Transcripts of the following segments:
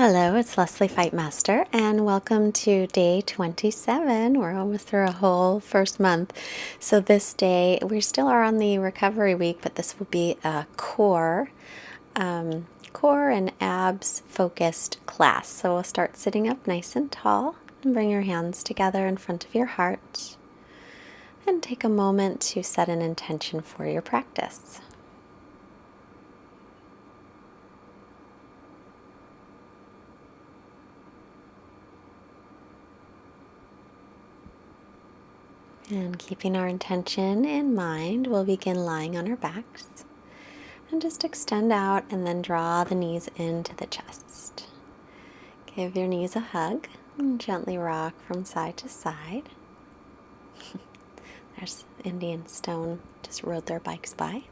Hello, it's Lesley Fightmaster, and welcome to day 27. We're almost through a whole first month. So this day, we still are on the recovery week, but this will be a core and abs focused class. So we'll start sitting up nice and tall and bring your hands together in front of your heart and take a moment to set an intention for your practice. And keeping our intention in mind, we'll begin lying on our backs and just extend out and then draw the knees into the chest. Give your knees a hug and gently rock from side to side. There's Indian Stone just rode their bikes by,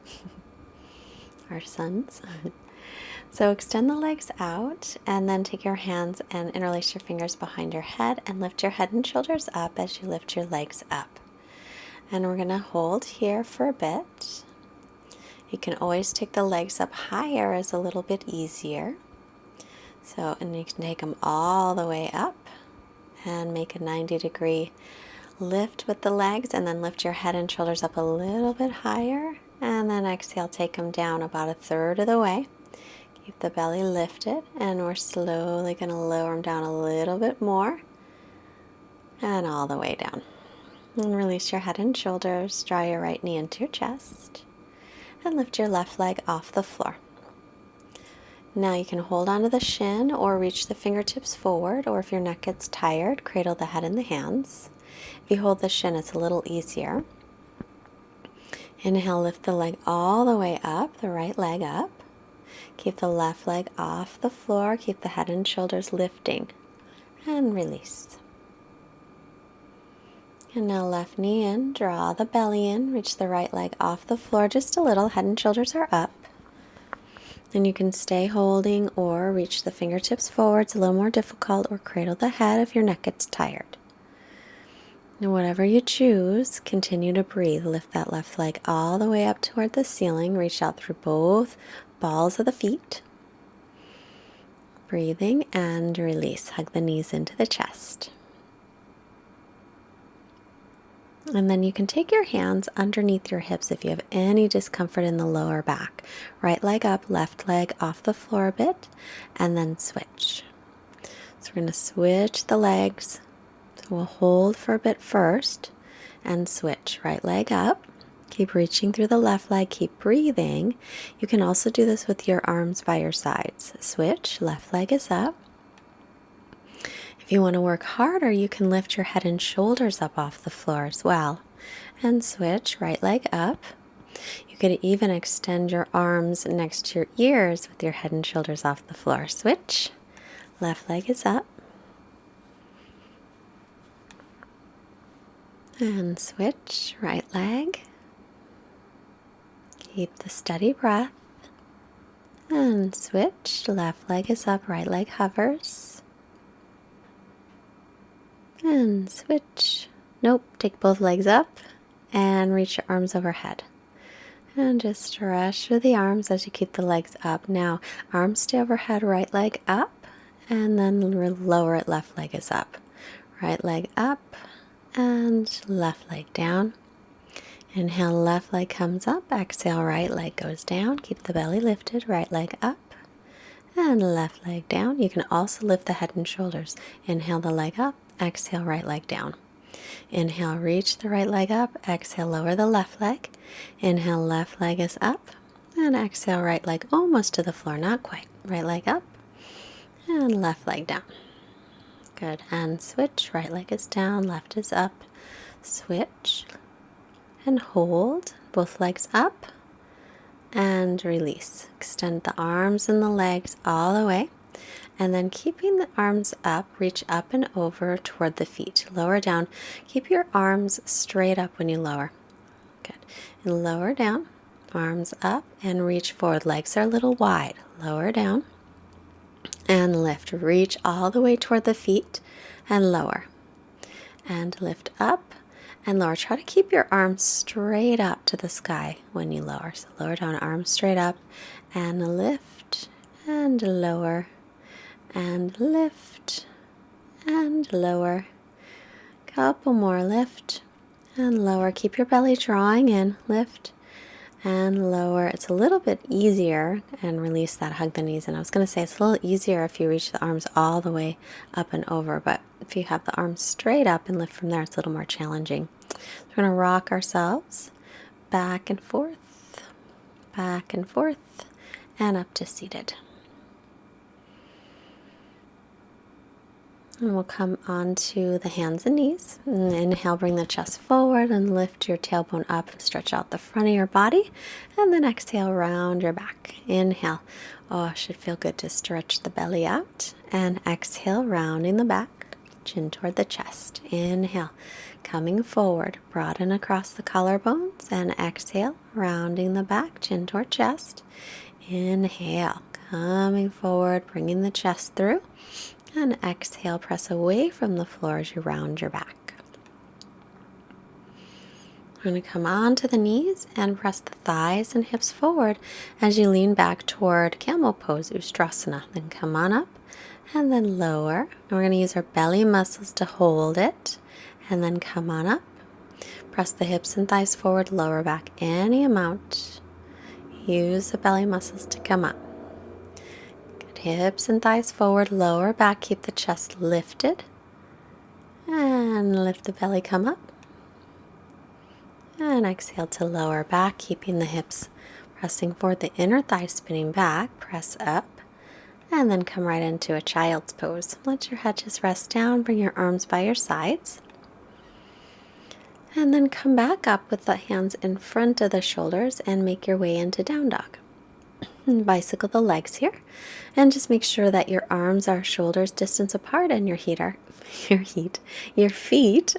our sons. So extend the legs out and then take your hands and interlace your fingers behind your head and lift your head and shoulders up as you lift your legs up. And we're going to hold here for a bit. You can always take the legs up higher, is a little bit easier. So, and you can take them all the way up and make a 90-degree lift with the legs, and then lift your head and shoulders up a little bit higher. And then exhale, take them down about a third of the way. Keep the belly lifted, and we're slowly going to lower them down a little bit more and all the way down. And release your head and shoulders, draw your right knee into your chest, and lift your left leg off the floor. Now you can hold onto the shin or reach the fingertips forward, or if your neck gets tired, cradle the head in the hands. If you hold the shin, it's a little easier. Inhale, lift the leg all the way up, the right leg up. Keep the left leg off the floor, keep the head and shoulders lifting, and release. And now left knee in, draw the belly in, reach the right leg off the floor just a little, head and shoulders are up. And you can stay holding or reach the fingertips forward, it's a little more difficult, or cradle the head if your neck gets tired. And whatever you choose, continue to breathe. Lift that left leg all the way up toward the ceiling, reach out through both balls of the feet. Breathing and release, hug the knees into the chest. And then you can take your hands underneath your hips if you have any discomfort in the lower back. Right leg up, left leg off the floor a bit, and then switch. So we're going to switch the legs. So we'll hold for a bit first and switch. Right leg up. Keep reaching through the left leg. Keep breathing. You can also do this with your arms by your sides. Switch. Left leg is up. If you want to work harder, you can lift your head and shoulders up off the floor as well. And switch, right leg up. You could even extend your arms next to your ears with your head and shoulders off the floor. Switch, left leg is up. And switch, right leg. Keep the steady breath. And switch, left leg is up, right leg hovers. And switch. Nope, take both legs up and reach your arms overhead. And just stretch through the arms as you keep the legs up. Now, arms stay overhead, right leg up, and then lower it, left leg is up. Right leg up and left leg down. Inhale, left leg comes up. Exhale, right leg goes down. Keep the belly lifted, right leg up and left leg down. You can also lift the head and shoulders. Inhale the leg up. Exhale, right leg down. Inhale, reach the right leg up. Exhale, lower the left leg. Inhale, left leg is up. And exhale, right leg almost to the floor, not quite. Right leg up and left leg down. Good. And switch. Right leg is down, left is up. Switch and hold. Both legs up and release. Extend the arms and the legs all the way. And then keeping the arms up, reach up and over toward the feet. Lower down. Keep your arms straight up when you lower. Good. And lower down, arms up and reach forward. Legs are a little wide. Lower down and lift. Reach all the way toward the feet and lower. And lift up and lower. Try to keep your arms straight up to the sky when you lower. So lower down, arms straight up and lift and lower and lift and lower. Couple more, lift and lower. Keep your belly drawing in, lift and lower. It's a little bit easier, and release that, hug the knees. And I was going to say it's a little easier if you reach the arms all the way up and over, but if you have the arms straight up and lift from there, it's a little more challenging. So we're going to rock ourselves back and forth, and up to seated. And we'll come onto the hands and knees. And inhale, bring the chest forward and lift your tailbone up and stretch out the front of your body. And then exhale, round your back. Inhale. Oh, it should feel good to stretch the belly out. And exhale, rounding the back, chin toward the chest. Inhale, coming forward, broaden across the collarbones. And exhale, rounding the back, chin toward chest. Inhale, coming forward, bringing the chest through. And exhale, press away from the floor as you round your back. We're going to come onto the knees and press the thighs and hips forward as you lean back toward camel pose, Ustrasana. Then come on up and then lower. And we're going to use our belly muscles to hold it. And then come on up. Press the hips and thighs forward, lower back any amount. Use the belly muscles to come up. Hips and thighs forward, lower back, keep the chest lifted. And lift the belly, come up. And exhale to lower back, keeping the hips pressing forward, the inner thigh spinning back, press up. And then come right into a child's pose. Let your head just rest down, bring your arms by your sides. And then come back up with the hands in front of the shoulders and make your way into down dog. And bicycle the legs here, and just make sure that your arms are shoulders distance apart and your feet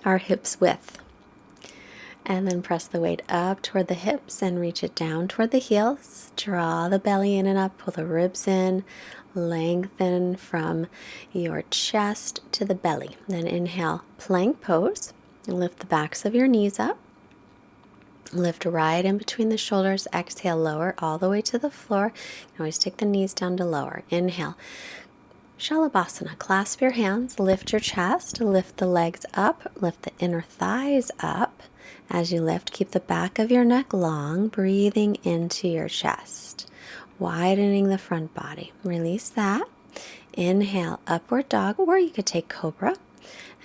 are hips width. And then press the weight up toward the hips and reach it down toward the heels. Draw the belly in and up, pull the ribs in, lengthen from your chest to the belly. Then inhale, plank pose, and lift the backs of your knees up. Lift right in between the shoulders. Exhale, lower all the way to the floor. You can always take the knees down to lower. Inhale, Shalabhasana. Clasp your hands, lift your chest, lift the legs up, lift the inner thighs up. As you lift, keep the back of your neck long, breathing into your chest, widening the front body. Release that. Inhale, upward dog, or you could take cobra,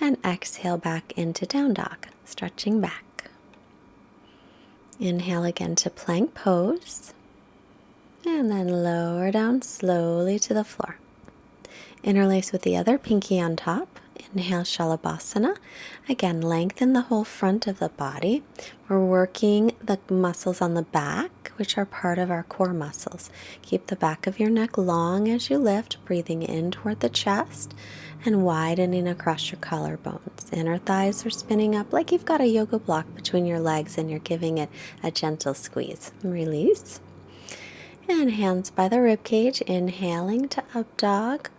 and exhale back into down dog, stretching back. Inhale again to plank pose, and then lower down slowly to the floor. Interlace with the other pinky on top. Inhale, Shalabhasana. Again, lengthen the whole front of the body. We're working the muscles on the back, which are part of our core muscles. Keep the back of your neck long as you lift, breathing in toward the chest and widening across your collarbones. Inner thighs are spinning up like you've got a yoga block between your legs and you're giving it a gentle squeeze. Release. And hands by the rib cage, inhaling to up dog,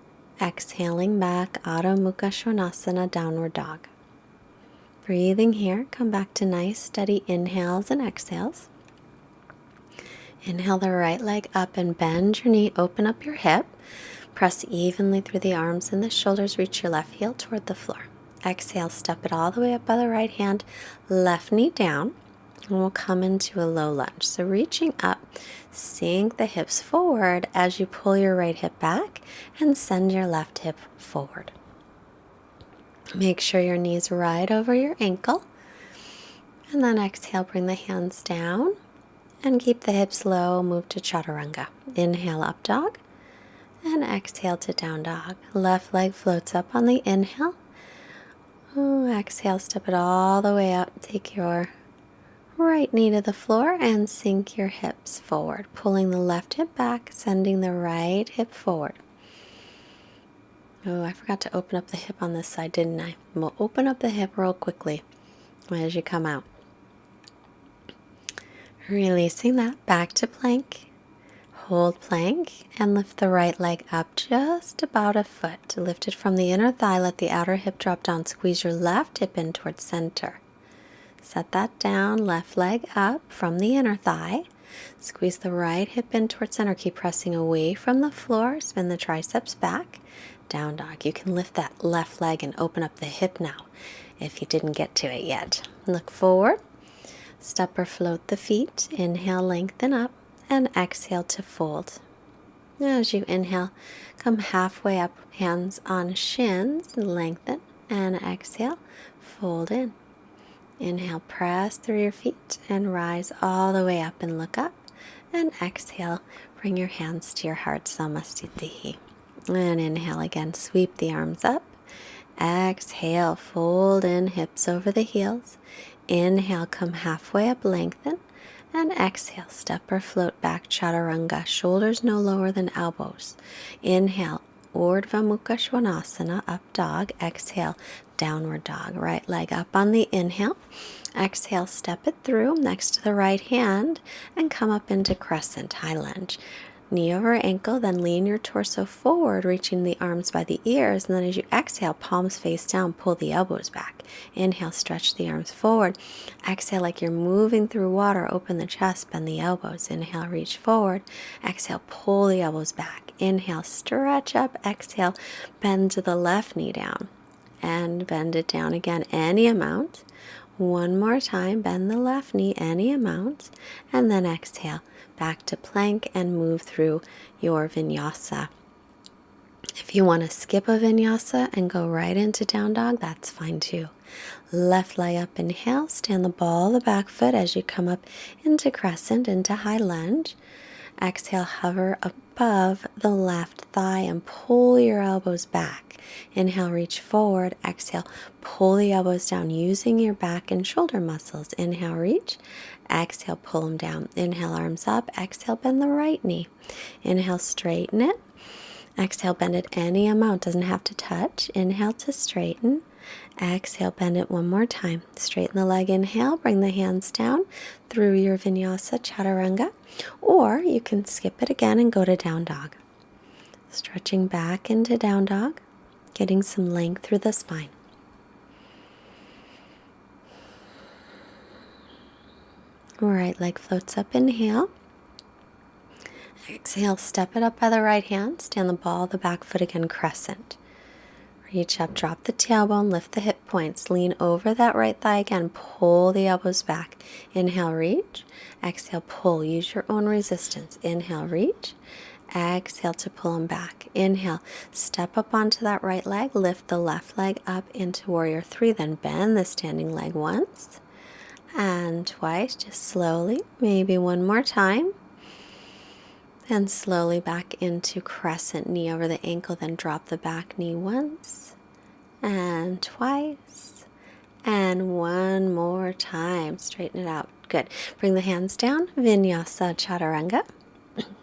exhaling back, Adho Mukha Svanasana, downward dog. Breathing here, come back to nice steady inhales and exhales. Inhale the right leg up and bend your knee, open up your hip. Press evenly through the arms and the shoulders, reach your left heel toward the floor. Exhale, step it all the way up by the right hand, left knee down, and we'll come into a low lunge. So reaching up, sink the hips forward as you pull your right hip back and send your left hip forward. Make sure your knee's right over your ankle. And then exhale, bring the hands down and keep the hips low, move to chaturanga. Inhale, up dog. And exhale to down dog. Left leg floats up on the inhale. Exhale, step it all the way up. Take your right knee to the floor and sink your hips forward. Pulling the left hip back, sending the right hip forward. Oh, I forgot to open up the hip on this side, didn't I? We'll open up the hip real quickly as you come out. Releasing that back to plank. Hold plank and lift the right leg up just about a foot. Lift it from the inner thigh, let the outer hip drop down. Squeeze your left hip in towards center. Set that down, left leg up from the inner thigh. Squeeze the right hip in towards center. Keep pressing away from the floor. Spin the triceps back. Down dog. You can lift that left leg and open up the hip now if you didn't get to it yet. Look forward. Step or float the feet. Inhale, lengthen up, and exhale to fold. As you inhale, come halfway up, hands on shins, lengthen, and exhale, fold in. Inhale, press through your feet and rise all the way up and look up. And exhale, bring your hands to your heart, Samastitihi. And inhale again, sweep the arms up. Exhale, fold in, hips over the heels. Inhale, come halfway up, lengthen. And exhale, step or float back, chaturanga, shoulders no lower than elbows. Inhale, Urdhva Mukha Svanasana, up dog. Exhale, downward dog. Right leg up on the inhale. Exhale, step it through next to the right hand and come up into crescent, high lunge. Knee over ankle, then lean your torso forward, reaching the arms by the ears. And then as you exhale, palms face down, pull the elbows back. Inhale, stretch the arms forward. Exhale like you're moving through water, open the chest, bend the elbows. Inhale, reach forward. Exhale, pull the elbows back. Inhale, stretch up. Exhale, bend to the left knee down. And bend it down again, any amount. One more time, bend the left knee, any amount. And then exhale. Back to plank and move through your vinyasa. If you want to skip a vinyasa and go right into down dog, that's fine too. Left leg up, inhale, stand the ball of the back foot as you come up into crescent, into high lunge. Exhale, hover above the left thigh and pull your elbows back. Inhale, reach forward. Exhale, pull the elbows down using your back and shoulder muscles. Inhale, reach. Exhale, pull them down. Inhale, arms up. Exhale, bend the right knee. Inhale, straighten it. Exhale, bend it any amount. Doesn't have to touch. Inhale to straighten. Exhale, bend it one more time. Straighten the leg. Inhale, bring the hands down through your vinyasa, chaturanga. Or you can skip it again and go to down dog. Stretching back into down dog. Getting some length through the spine. Right leg floats up, inhale. Exhale, step it up by the right hand. Stand the ball of the back foot again, crescent. Reach up, drop the tailbone, lift the hip points. Lean over that right thigh again. Pull the elbows back. Inhale, reach. Exhale, pull. Use your own resistance. Inhale, reach. Exhale to pull them back. Inhale, step up onto that right leg. Lift the left leg up into warrior three. Then bend the standing leg once. And twice, just slowly, maybe one more time. And slowly back into crescent, knee over the ankle, then drop the back knee once, and twice, and one more time. Straighten it out. Good. Bring the hands down, Vinyasa Chaturanga.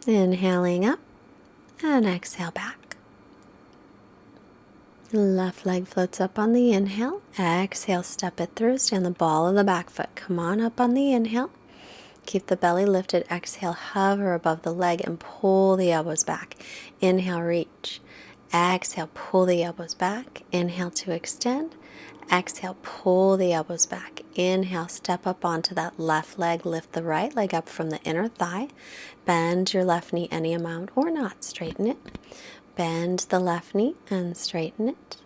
Inhaling up, and exhale back. Left leg floats up on the inhale. Exhale, step it through. Stand the ball of the back foot. Come on up on the inhale. Keep the belly lifted. Exhale, hover above the leg and pull the elbows back. Inhale, reach. Exhale, pull the elbows back. Inhale to extend. Exhale, pull the elbows back. Inhale, step up onto that left leg. Lift the right leg up from the inner thigh. Bend your left knee any amount or not. Straighten it. Bend the left knee and straighten it.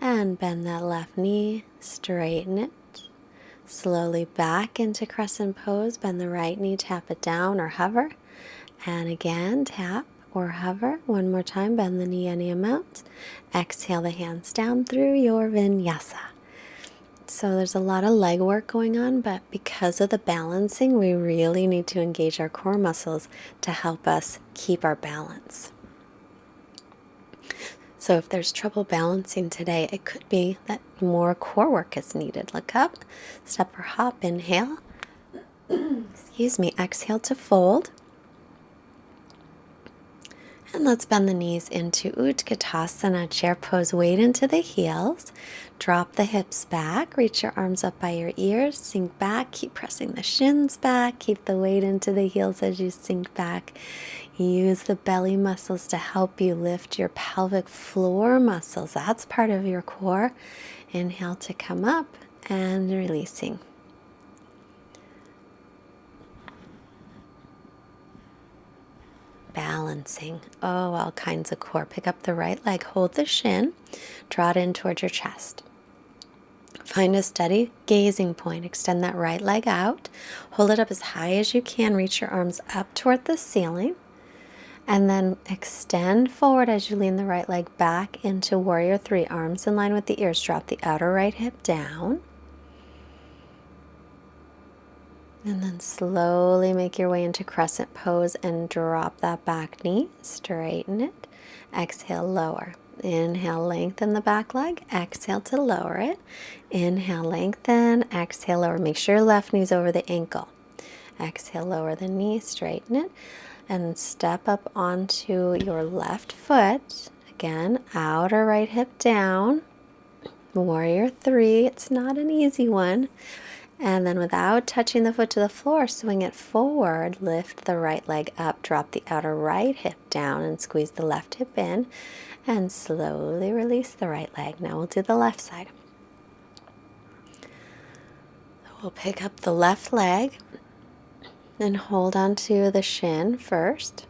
And bend that left knee, straighten it. Slowly back into crescent pose. Bend the right knee, tap it down or hover. And again, tap or hover. One more time, bend the knee any amount. Exhale the hands down through your vinyasa. So there's a lot of leg work going on, but because of the balancing, we really need to engage our core muscles to help us keep our balance. So if there's trouble balancing today, it could be that more core work is needed. Look up, step or hop, inhale. Excuse me, exhale to fold. And let's bend the knees into Utkatasana, chair pose, weight into the heels. Drop the hips back, reach your arms up by your ears, sink back, keep pressing the shins back, keep the weight into the heels as you sink back. Use the belly muscles to help you lift your pelvic floor muscles. That's part of your core. Inhale to come up and releasing. balancing. Oh, all kinds of core. Pick up the right leg, hold the shin, draw it in towards your chest. Find a steady gazing point. Extend that right leg out. Hold it up as high as you can. Reach your arms up toward the ceiling. And then extend forward as you lean the right leg back into Warrior 3. Arms in line with the ears. Drop the outer right hip down. And then slowly make your way into crescent pose and drop that back knee. Straighten it. Exhale, lower. Inhale, lengthen the back leg. Exhale to lower it. Inhale, lengthen. Exhale, lower. Make sure your left knee's over the ankle. Exhale, lower the knee. Straighten it. And step up onto your left foot. Again, outer right hip down. Warrior 3. It's not an easy one. And then without touching the foot to the floor, swing it forward, lift the right leg up, drop the outer right hip down and squeeze the left hip in and slowly release the right leg. Now we'll do the left side. We'll pick up the left leg and hold onto the shin first.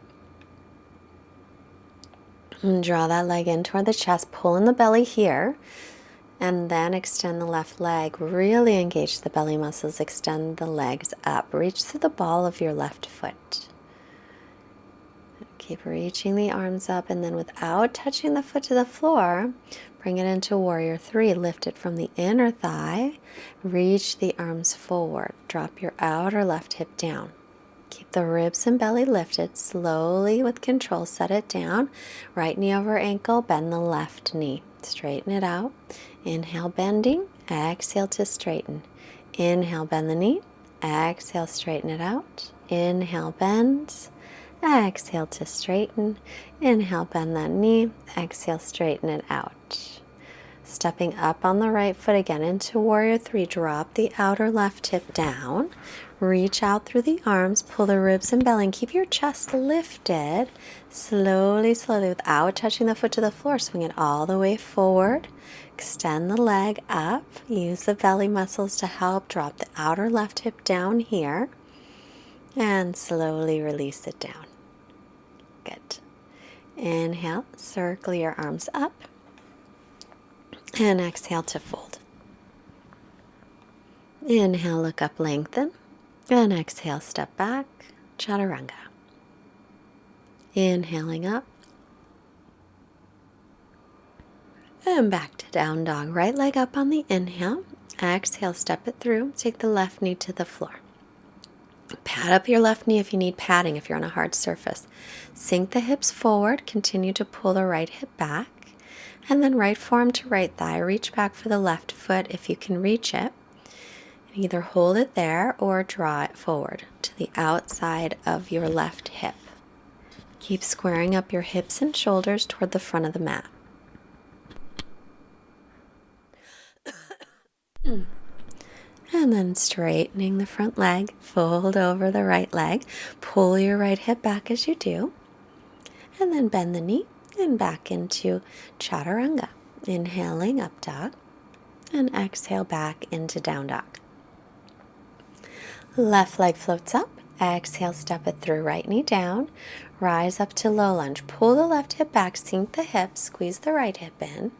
And draw that leg in toward the chest, pull in the belly here. And then extend the left leg. Really engage the belly muscles. Extend the legs up. Reach through the ball of your left foot. Keep reaching the arms up, and then without touching the foot to the floor, bring it into Warrior 3. Lift it from the inner thigh. Reach the arms forward. Drop your outer left hip down. Keep the ribs and belly lifted. Slowly, with control, set it down. Right knee over ankle. Bend the left knee. Straighten it out. Inhale, bending. Exhale to straighten. Inhale, bend the knee. Exhale, straighten it out. Inhale, bend. Exhale to straighten. Inhale, bend that knee. Exhale, straighten it out. Stepping up on the right foot again into Warrior 3. Drop the outer left hip down. Reach out through the arms. Pull the ribs and belly and keep your chest lifted. Slowly, slowly, without touching the foot to the floor, swing it all the way forward. Extend the leg up. Use the belly muscles to help. Drop the outer left hip down here. And slowly release it down. Good. Inhale, circle your arms up. And exhale to fold. Inhale, look up, lengthen. And exhale, step back, chaturanga. Inhaling up. And back to down dog. Right leg up on the inhale. Exhale, step it through. Take the left knee to the floor. Pad up your left knee if you need padding, if you're on a hard surface. Sink the hips forward. Continue to pull the right hip back. And then right forearm to right thigh. Reach back for the left foot if you can reach it. Either hold it there or draw it forward to the outside of your left hip. Keep squaring up your hips and shoulders toward the front of the mat. And then straightening the front leg, fold over the right leg, pull your right hip back as you do, and then bend the knee and back into chaturanga. Inhaling up dog, and exhale back into down dog. Left leg floats up, exhale, step it through, right knee down, rise up to low lunge. Pull the left hip back, sink the hips, squeeze the right hip in.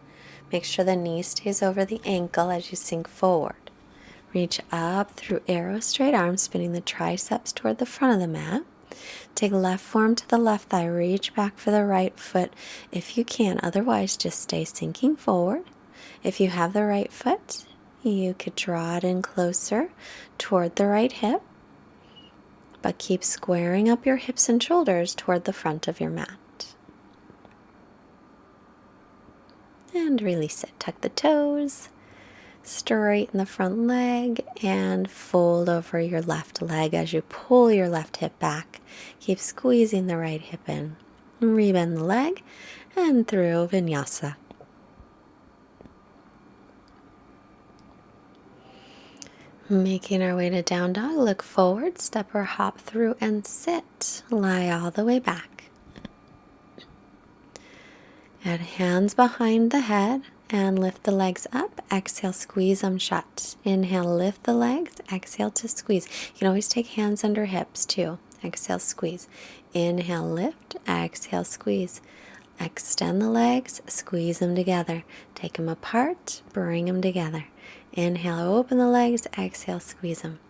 Make sure the knee stays over the ankle as you sink forward. Reach up through arrow straight arms, spinning the triceps toward the front of the mat. Take left forearm to the left thigh, reach back for the right foot if you can. Otherwise, just stay sinking forward. If you have the right foot, you could draw it in closer toward the right hip, but keep squaring up your hips and shoulders toward the front of your mat. And release it. Tuck the toes. Straighten the front leg and fold over your left leg as you pull your left hip back. Keep squeezing the right hip in. Rebend the leg and through vinyasa. Making our way to down dog, look forward, step or hop through and sit. Lie all the way back. Add hands behind the head. And lift the legs up. Exhale, squeeze them shut. Inhale, lift the legs. Exhale to squeeze. You can always take hands under hips too. Exhale, squeeze. Inhale, lift. Exhale, squeeze. Extend the legs, squeeze them together. Take them apart, bring them together. Inhale, open the legs. Exhale, squeeze them.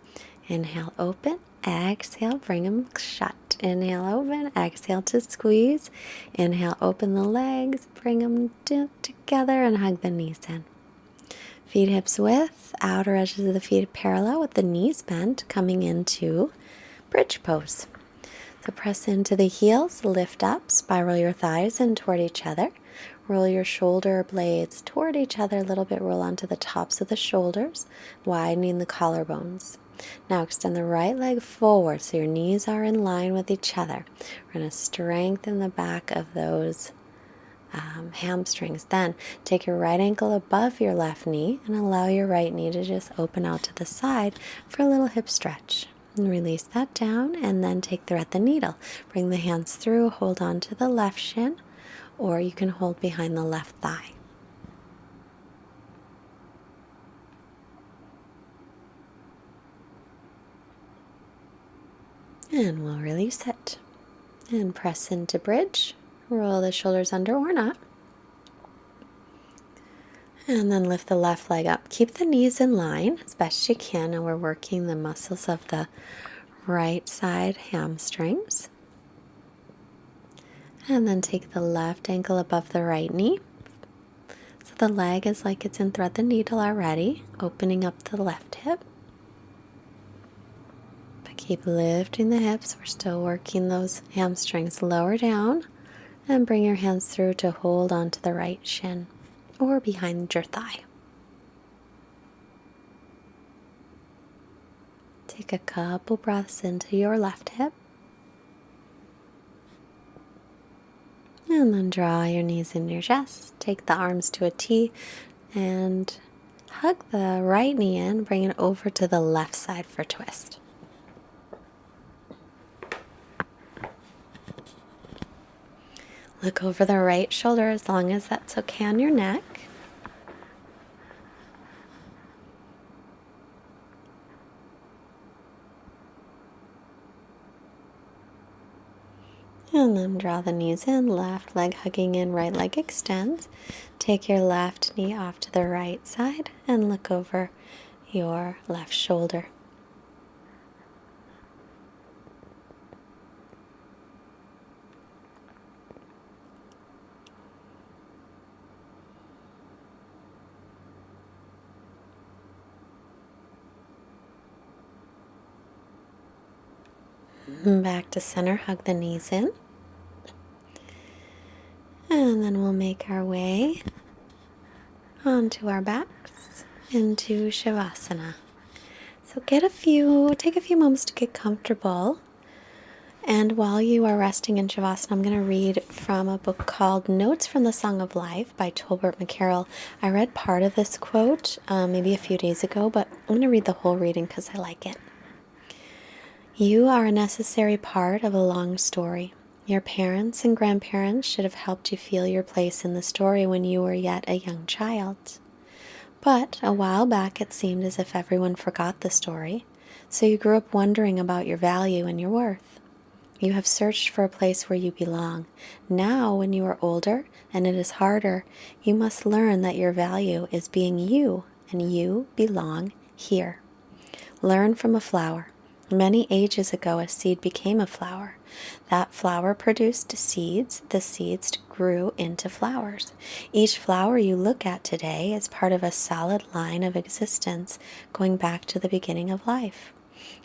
Inhale, open. Exhale, bring them shut. Inhale, open. Exhale to squeeze. Inhale, open the legs. Bring them together and hug the knees in. Feet hips width, outer edges of the feet parallel with the knees bent, coming into bridge pose. So press into the heels, lift up, spiral your thighs in toward each other. Roll your shoulder blades toward each other a little bit, roll onto the tops of the shoulders, widening the collarbones. Now extend the right leg forward so your knees are in line with each other. We're going to strengthen the back of those hamstrings. Then take your right ankle above your left knee and allow your right knee to just open out to the side for a little hip stretch. And release that down and then take thread the needle. Bring the hands through, hold on to the left shin, or you can hold behind the left thigh. And we'll release it. And press into bridge. Roll the shoulders under or not. And then lift the left leg up. Keep the knees in line as best you can. And we're working the muscles of the right side hamstrings. And then take the left ankle above the right knee. So the leg is like it's in thread the needle already, opening up the left hip. But keep lifting the hips. We're still working those hamstrings lower down. And bring your hands through to hold onto the right shin or behind your thigh. Take a couple breaths into your left hip. And then draw your knees into your chest. Take the arms to a T and hug the right knee in. Bring it over to the left side for twist. Look over the right shoulder as long as that's okay on your neck. And then draw the knees in, left leg hugging in, right leg extends. Take your left knee off to the right side and look over your left shoulder. Back to center, hug the knees in. And then we'll make our way onto our backs into Shavasana. So take a few moments to get comfortable. And while you are resting in Shavasana, I'm going to read from a book called Notes from the Song of Life by Tolbert McCarroll. I read part of this quote maybe a few days ago, but I'm going to read the whole reading because I like it. You are a necessary part of a long story. Your parents and grandparents should have helped you feel your place in the story when you were yet a young child. But a while back it seemed as if everyone forgot the story, so you grew up wondering about your value and your worth. You have searched for a place where you belong. Now, when you are older and it is harder, you must learn that your value is being you, and you belong here. Learn from a flower. Many ages ago, a seed became a flower. That flower produced seeds. The seeds grew into flowers. Each flower you look at today is part of a solid line of existence going back to the beginning of life.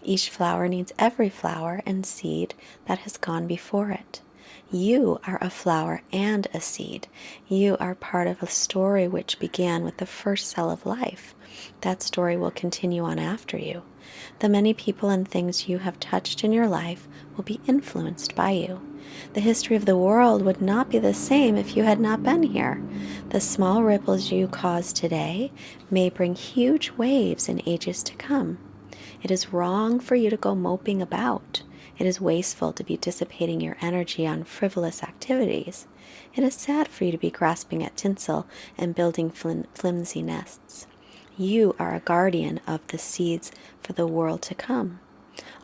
Each flower needs every flower and seed that has gone before it. You are a flower and a seed. You are part of a story which began with the first cell of life. That story will continue on after you. The many people and things you have touched in your life will be influenced by you. The history of the world would not be the same if you had not been here. The small ripples you cause today may bring huge waves in ages to come. It is wrong for you to go moping about. It is wasteful to be dissipating your energy on frivolous activities. It is sad for you to be grasping at tinsel and building flimsy nests. You are a guardian of the seeds for the world to come.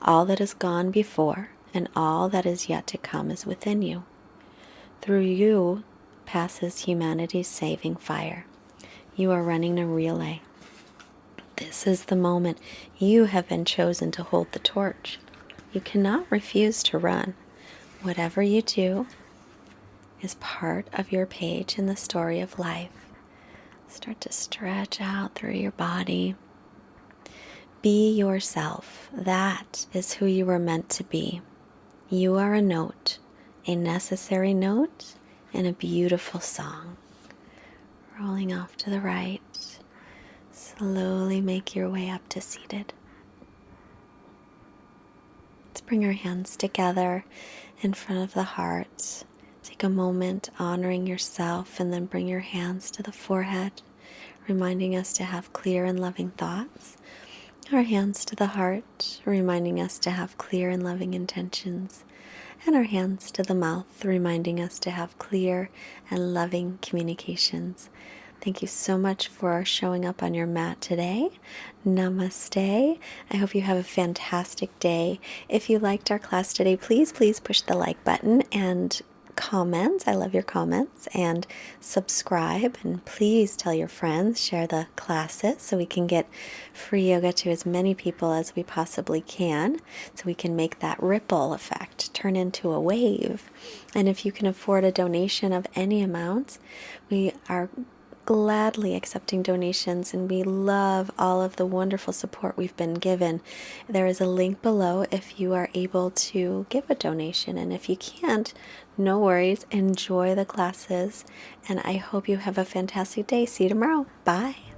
All that has gone before and all that is yet to come is within you. Through you passes humanity's saving fire. You are running a relay. This is the moment you have been chosen to hold the torch. You cannot refuse to run. Whatever you do is part of your page in the story of life. Start to stretch out through your body. Be yourself. That is who you were meant to be. You are a note, a necessary note, and a beautiful song. Rolling off to the right. Slowly make your way up to seated. Let's bring our hands together in front of the heart. Take a moment honoring yourself, and then bring your hands to the forehead, reminding us to have clear and loving thoughts. Our hands to the heart, reminding us to have clear and loving intentions. And our hands to the mouth, reminding us to have clear and loving communications. Thank you so much for showing up on your mat today. Namaste. I hope you have a fantastic day. If you liked our class today, please push the like button and comments. I love your comments, and subscribe, and please tell your friends, share the classes so we can get free yoga to as many people as we possibly can, so we can make that ripple effect turn into a wave. And if you can afford a donation of any amount, we are gladly accepting donations, and we love all of the wonderful support we've been given. There is a link below if you are able to give a donation, and if you can't, no worries. Enjoy the classes, and I hope you have a fantastic day. See you tomorrow. Bye.